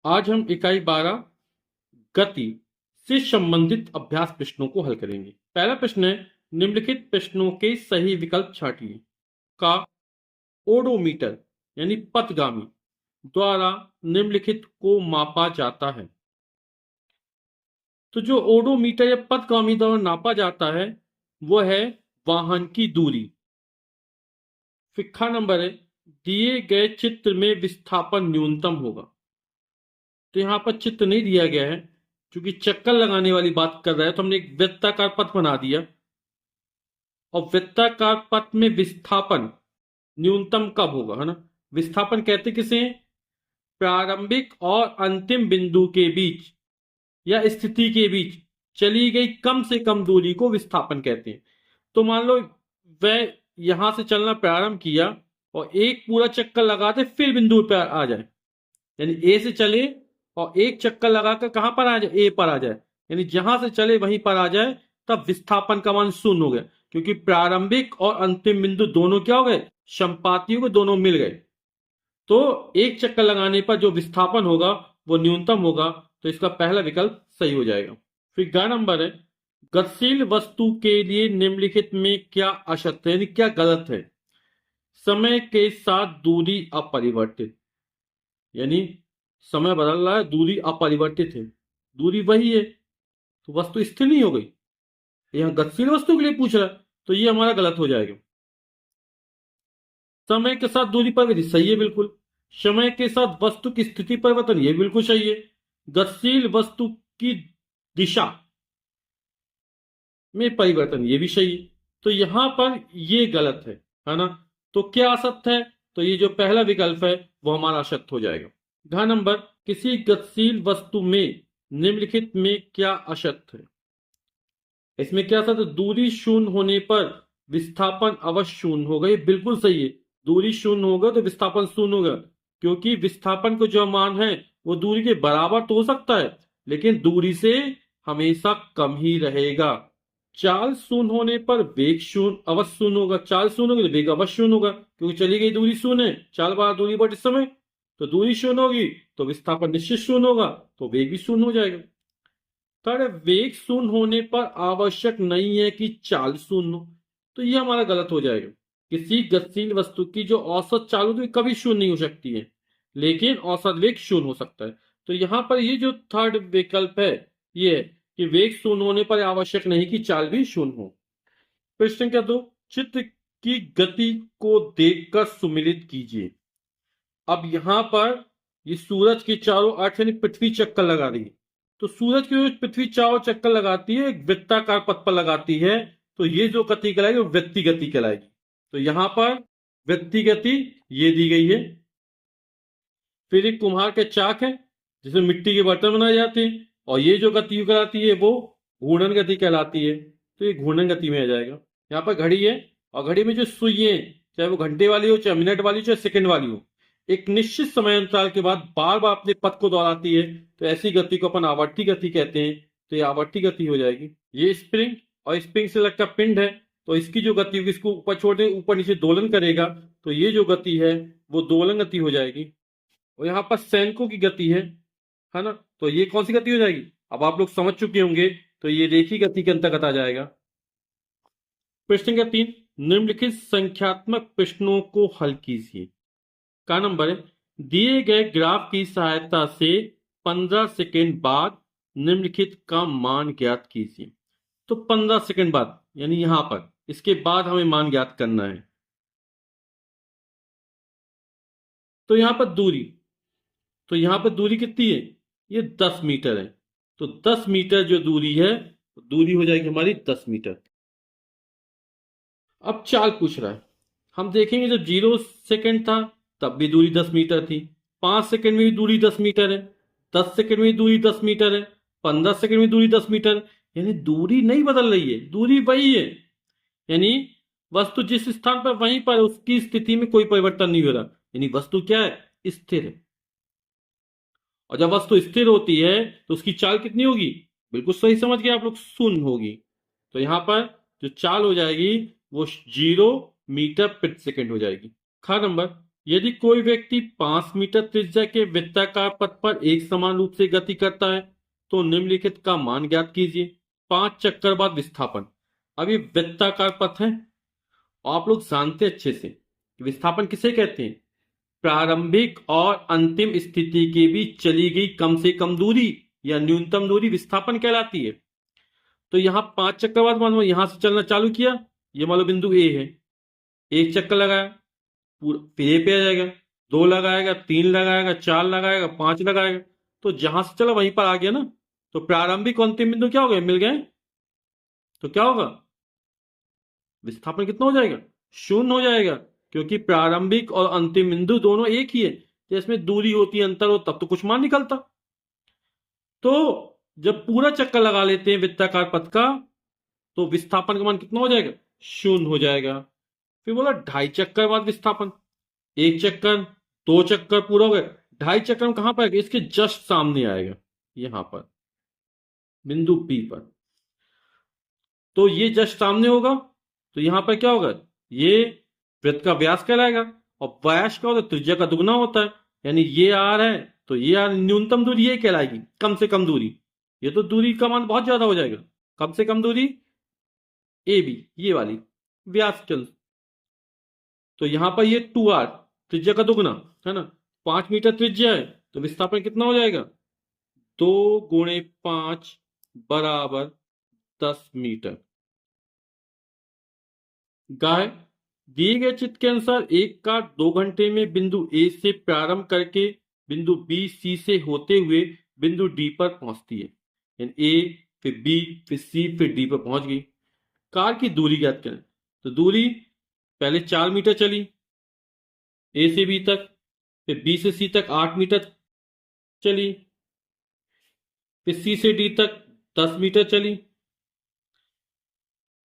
आज हम इकाई 12 गति से संबंधित अभ्यास प्रश्नों को हल करेंगे। पहला प्रश्न है, निम्नलिखित प्रश्नों के सही विकल्प छांटिए। का ओडोमीटर यानी पथगामी द्वारा निम्नलिखित को मापा जाता है। तो जो ओडोमीटर या पथगामी द्वारा नापा जाता है वह है वाहन की दूरी। फिर ख नंबर है, दिए गए चित्र में विस्थापन न्यूनतम होगा। तो यहां पर चित्र नहीं दिया गया है क्योंकि चक्कर लगाने वाली बात कर रहा है, तो हमने एक वृत्ताकार पथ बना दिया और वृत्ताकार पथ में विस्थापन न्यूनतम कब होगा, है ना। विस्थापन कहते किसे हैं? प्रारंभिक और अंतिम बिंदु के बीच या स्थिति के बीच चली गई कम से कम दूरी को विस्थापन कहते हैं। तो मान लो वह यहां से चलना प्रारंभ किया और एक पूरा चक्कर लगाते फिर बिंदु पर आ जाए, यानी ए से चले और एक चक्कर लगाकर कहां पर आ जाए, ए पर आ जाए, यानी जहां से चले वहीं पर आ जाए, तब विस्थापन का मान शून्य हो गया। क्योंकि प्रारंभिक और अंतिम बिंदु दोनों क्या हो गए, संपातियों के दोनों मिल गए। तो एक चक्कर लगाने पर जो विस्थापन होगा वो न्यूनतम होगा। तो इसका पहला विकल्प सही हो जाएगा। फिर ग नंबर है, गतिशील वस्तु के लिए निम्नलिखित में क्या असत्य है, यानी क्या गलत है। समय के साथ दूरी अपरिवर्तित, यानी समय बदल रहा है, दूरी अपरिवर्तित है, दूरी वही है, तो वस्तु स्थिर नहीं हो गई। यहां गतिशील वस्तु के लिए पूछ रहा है, तो ये हमारा गलत हो जाएगा। समय के साथ दूरी परिवर्तित सही है, बिल्कुल। समय के साथ वस्तु की स्थिति परिवर्तन, ये बिल्कुल सही है। गतिशील वस्तु की दिशा में परिवर्तन, ये भी सही है। तो यहां पर ये गलत है ना। तो क्या असत्य है, तो ये जो पहला विकल्प है वो हमारा असत्य हो जाएगा। घ नंबर, किसी गतिशील वस्तु में निम्नलिखित में क्या असत्य है। इसमें क्या था, तो दूरी शून्य होने पर विस्थापन अवश्य शून्य होगा, ये बिल्कुल सही है। दूरी शून्य होगा तो विस्थापन शून्य होगा, क्योंकि विस्थापन को जो मान है वो दूरी के बराबर तो हो सकता है लेकिन दूरी से हमेशा कम ही रहेगा। चाल शून्य होने पर वेग शून्य अवश्य शून्य होगा, चाल शून्य होगी तो वेग अवश्य शून्य होगा, क्योंकि चली गई दूरी शून्य है, चाल बार दूरी बट इस समय, तो दूरी शून्य होगी तो विस्थापन निश्चित शून्य होगा, तो वेग भी शून्य हो जाएगा। थर्ड, वेग शून्य होने पर आवश्यक नहीं है कि चाल शून्य हो, तो यह हमारा गलत हो जाएगा। किसी गतिशील वस्तु की जो औसत चाल होती है कभी शून्य नहीं हो सकती है, लेकिन औसत वेग शून्य हो सकता है। तो यहां पर ये जो थर्ड विकल्प है ये है कि वेग शून्य होने पर आवश्यक नहीं कि चाल भी शून्य हो। प्रश्न क्या, दो चित्र की गति को देखकर सुमिलित कीजिए। अब यहां पर ये सूरज के चारों अर्थ यानी पृथ्वी चक्कर लगा रही है, तो सूरज की जो पृथ्वी चारों चक्कर लगाती है एक वृत्ताकार पथ पर लगाती है, तो ये जो गति कहलाएगी वो वृत्तीय गति कहलाएगी। तो यहां पर वृत्तीय गति ये दी गई है। फिर एक कुम्हार के चाक है जिसमें मिट्टी के बर्तन बनाए जाते हैं, और ये जो गति कहलाती है वो घूर्णन गति कहलाती है, तो ये घूर्णन गति में आ जाएगा। यहाँ पर घड़ी है और घड़ी में जो सुई है, चाहे वो घंटे वाली हो, चाहे मिनट वाली हो, चाहे सेकंड वाली हो, एक निश्चित समय अंतराल के बाद बार बार अपने पथ को दोहराती है, तो ऐसी गति को अपन आवर्ती गति कहते हैं। तो ये आवर्ती गति हो जाएगी। ये स्प्रिंग और स्प्रिंग से लगता पिंड है, तो इसकी जो गति होगी, इसको ऊपर छोड़ दें, ऊपर नीचे दोलन करेगा, तो ये जो गति है वो दोलन गति हो जाएगी। और यहाँ पर सैनिकों की गति है ना, तो ये कौन सी गति हो जाएगी, अब आप लोग समझ चुके होंगे, तो ये रेखीय गति के अंतर्गत आ जाएगा। प्रश्न संख्या 3, निम्नलिखित संख्यात्मक प्रश्नों को हल कीजिए। का नंबर है, दिए गए ग्राफ की सहायता से 15 सेकेंड बाद निम्नलिखित का मान ज्ञात कीजिए। तो 15 सेकेंड बाद यानी यहां पर, इसके बाद हमें मान ज्ञात करना है। तो यहां पर दूरी, तो यहां पर दूरी कितनी है, ये 10 मीटर है, तो 10 मीटर जो दूरी है, दूरी हो जाएगी हमारी 10 मीटर। अब चाल पूछ रहा है, हम देखेंगे जब 0 सेकेंड था तब भी दूरी 10 मीटर थी, 5 सेकेंड में भी दूरी 10 मीटर है, 10 सेकेंड में भी दूरी 10 मीटर है, 15 सेकेंड में दूरी 10 मीटर है, यानी दूरी नहीं बदल रही है, दूरी वही है। यानी वस्तु जिस स्थान पर वहीं पर उसकी स्थिति में कोई परिवर्तन नहीं हो रहा, यानी वस्तु क्या है, स्थिर है। और जब वस्तु स्थिर होती है तो उसकी चाल कितनी होगी, बिल्कुल सही समझ गए आप लोग, शून्य होगी। तो यहां पर जो चाल हो जाएगी वो 0 मीटर प्रति सेकेंड हो जाएगी। ख नंबर, यदि कोई व्यक्ति 5 मीटर त्रिज्या के वृत्ताकार पथ पर एक समान रूप से गति करता है तो निम्नलिखित का मान ज्ञात कीजिए। 5 चक्कर बाद विस्थापन। अब ये वृत्ताकार पथ है और आप लोग जानते अच्छे से विस्थापन किसे कहते हैं? प्रारंभिक और अंतिम स्थिति के बीच चली गई कम से कम दूरी या न्यूनतम दूरी विस्थापन कहलाती है। तो यहां 5 चक्कर बाद मान लो यहां से चलना चालू किया, ये मान लो बिंदु ए है, एक चक्कर लगाया पूरा, फिर ए पे आ जाएगा, 2 लगाएगा, 3 लगाएगा, 4 लगाएगा, 5 लगाएगा, तो जहां से चला वहीं पर आ गया ना। तो प्रारंभिक और अंतिम बिंदु क्या हो गए? मिल गए। तो क्या होगा? विस्थापन कितना हो जाएगा? 0 हो जाएगा, क्योंकि प्रारंभिक और अंतिम बिंदु दोनों एक ही है। जिसमें दूरी होती है, अंतर हो, तब तो कुछ मान निकलता। तो जब पूरा चक्कर लगा लेते हैं वृत्ताकार पथ का तो विस्थापन का मान कितना हो जाएगा? 0 हो जाएगा। फिर बोला 2.5 चक्कर बाद विस्थापन। एक चक्कर, 2 चक्कर पूरा हो गया, 2.5 चक्कर में कहां पर आएगा? इसके जस्ट सामने आएगा, यहां पर बिंदु बी पर। तो ये जस्ट सामने होगा, तो यहां पर क्या होगा? ये वृत्त का व्यास कहलाएगा, और व्यास क्या होता है? त्रिज्या का दुगना होता है। यानी ये आर है तो ये आर, न्यूनतम दूरी ये कहलाएगी, कम से कम दूरी। ये तो दूरी का मान बहुत ज्यादा हो जाएगा। कम से कम दूरी ए बी, ये वाली व्यास चल। तो यहां पर ये 2r, त्रिज्या का दुगना है ना। 5 मीटर त्रिज्या है तो विस्थापन कितना हो जाएगा? 2 गुणे 5 बराबर 10 मीटर। गाय दिए गए चित्र के अनुसार एक कार 2 घंटे में बिंदु ए से प्रारंभ करके बिंदु बी सी से होते हुए बिंदु डी पर पहुंचती है। यानी ए, फिर बी, फिर सी, फिर डी पर पहुंच गई। कार की दूरी ज्ञात करें। तो दूरी पहले 4 मीटर चली ए से बी तक, फिर बी से सी तक 8 मीटर चली, फिर सी से डी तक 10 मीटर चली,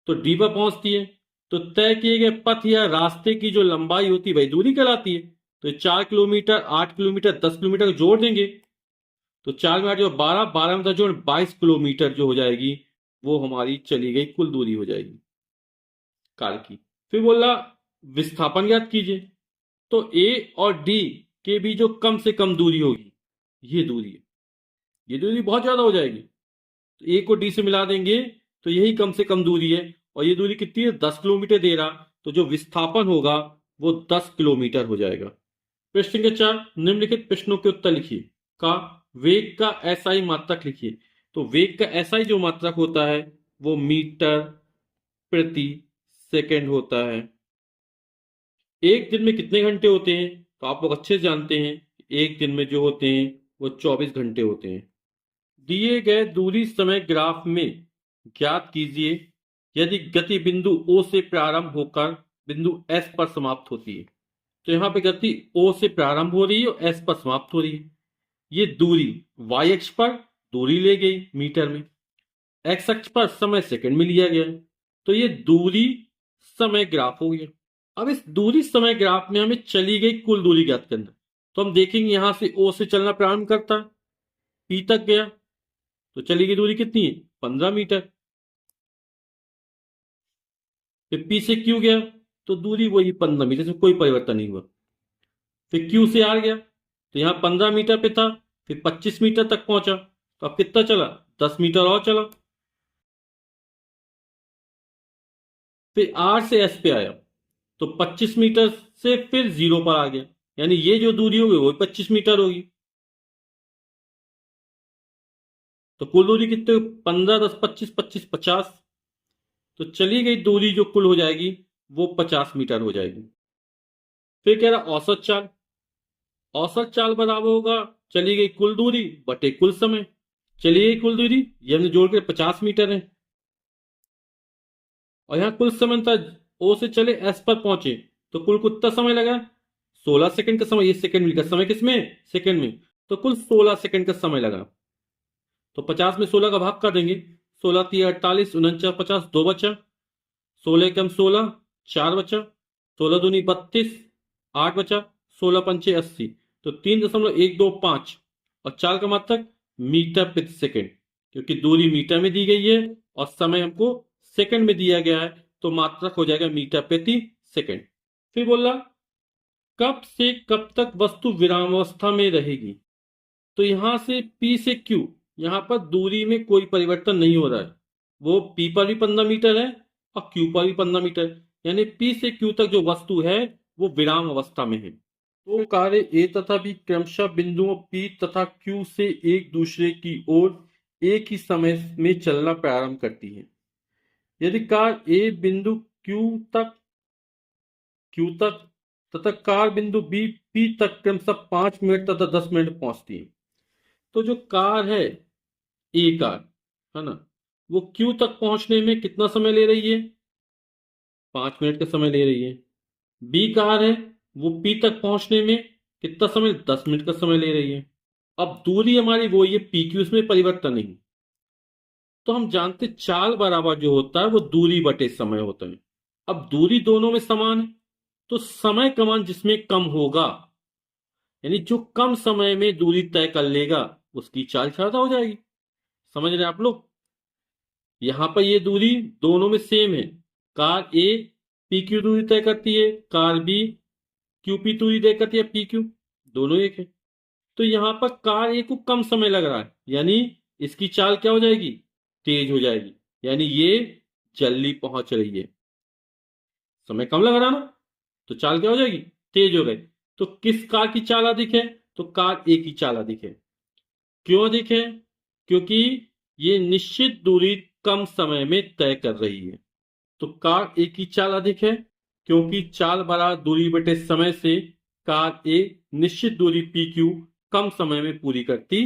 तो डी पर पहुंचती है। तो तय किए गए पथ या रास्ते की जो लंबाई होती है वही दूरी कहलाती है। तो 4 किलोमीटर, 8 किलोमीटर, 10 किलोमीटर जोड़ देंगे तो 4 में 8 जो 12, 12 में 10 जोड़ 22 किलोमीटर जो हो जाएगी वो हमारी चली गई कुल दूरी हो जाएगी कार की। फिर बोला विस्थापन ज्ञात कीजिए। तो ए और डी के बीच जो कम से कम दूरी होगी ये दूरी है। ये दूरी बहुत ज्यादा हो जाएगी, तो ए को डी से मिला देंगे तो यही कम से कम दूरी है। और ये दूरी कितनी है? 10 किलोमीटर दे रहा, तो जो विस्थापन होगा वो 10 किलोमीटर हो जाएगा। प्रश्न संख्या 4, निम्नलिखित प्रश्नों के उत्तर लिखिए। का वेग का एसआई मात्रक लिखिए। तो वेग का एसआई जो मात्रक होता है वो मीटर प्रति सेकंड होता है। एक दिन में कितने घंटे होते हैं? तो आप लोग अच्छे से जानते हैं एक दिन में जो होते हैं वो 24 घंटे होते हैं। दिए गए दूरी समय ग्राफ में ज्ञात कीजिए यदि गति बिंदु O से प्रारंभ होकर बिंदु S पर समाप्त होती है। तो यहां पे गति O से प्रारंभ हो रही है और S पर समाप्त हो रही है। ये दूरी y अक्ष पर दूरी ले गई मीटर में, x अक्ष पर समय सेकंड में लिया गया। तो ये दूरी समय ग्राफ हो गया। अब इस दूरी समय ग्राफ में हमें चली गई कुल दूरी ज्ञात करना। तो हम देखेंगे यहां से O से चलना प्रारंभ करता है, P तक गया, तो चली गई दूरी कितनी है? 15 मीटर। फिर P से Q गया तो दूरी वही 15 मीटर, से कोई परिवर्तन नहीं हुआ। फिर Q से R गया तो यहां 15 मीटर पे था, फिर 25 मीटर तक पहुंचा, तो अब कितना चला? 10 मीटर और चला। फिर R से S पे आया तो 25 मीटर से फिर 0 पर आ गया, यानी ये जो दूरी होगी वो 25 मीटर होगी। तो कुल दूरी कितने? 15, 10, 25, 25, 50। तो चली गई दूरी जो कुल हो जाएगी वो 50 मीटर हो जाएगी। फिर कह रहा औसत चाल। औसत चाल बराबर होगा चली गई कुल दूरी बटे कुल समय। चली गई कुल दूरी ये हमने जोड़ के 50 मीटर है, और यहां कुल समय था ओ से चले एस पर पहुंचे तो कुल कितना समय लगा? 16 सेकंड का समय। ये सेकंड मिलकर समय किसमें? सेकंड में। तो कुल 16 सेकंड का समय लगा। तो 50 में 16 का भाग कर देंगे, 16 3 48, 49 50, 2 बचा, 16 कम 16, 4 बचा, 16 दूनी 32, 8 बचा, 16 पंचे 80, तो 3.125 और 4 का मात्रक मीटर प्रति सेकंड, क्योंकि दूरी मीटर में दी गई है और समय हमको सेकंड में दिया गया है, तो मात्रक हो जाएगा मीटर प्रति सेकंड। फिर बोला कब से कब तक वस्तु विरामावस्था में रहेगी? तो यहां से P से Q, यहां पर दूरी में कोई परिवर्तन नहीं हो रहा है। वो P पर भी 15 मीटर है और Q पर भी 15 मीटर, यानी P से Q तक जो वस्तु है वो विराम अवस्था में है। तो कार्य A तथा B क्रमशः बिंदुओं P तथा Q से एक दूसरे की ओर एक ही समय में चलना प्रारंभ करती है। यदि कार A बिंदु Q तक तथा कार बिंदु B P तक क्रमशः 5 मिनट तथा 10 मिनट पहुंचती है, तो जो कार है ए कार, है ना, वो क्यू तक पहुंचने में कितना समय ले रही है? 5 मिनट का समय ले रही है। बी कार है, वो पी तक पहुंचने में कितना समय? 10 मिनट का समय ले रही है। अब दूरी हमारी वो ये पी क्यू, इसमें परिवर्तन नहीं। तो हम जानते चाल बराबर जो होता है वो दूरी बटे समय होता है। अब दूरी दोनों में समान है, तो समय कमान जिसमें कम होगा, यानी जो कम समय में दूरी तय कर लेगा, उसकी चाल ज्यादा हो जाएगी। समझ रहे हैं आप लोग? यहां पर ये दूरी दोनों में सेम है। कार ए पी क्यू दूरी तय करती है, कार बी क्यू पी दूरी तय करती है, पी क्यू दोनों एक है। तो यहां पर कार ए को कम समय लग रहा है, यानी इसकी चाल क्या हो जाएगी? तेज हो जाएगी, यानी ये जल्दी पहुंच रही है। समय कम लग रहा ना, तो चाल क्या हो जाएगी? तेज हो गई। तो किस कार की चाल अधिक है? तो कार ए की चाल अधिक है। क्यों अधिक है? क्योंकि ये निश्चित दूरी कम समय में तय कर रही है। तो कार ए की चाल अधिक है, क्योंकि चाल बराबर दूरी बटे समय से कार ए निश्चित दूरी पी क्यू कम समय में पूरी करती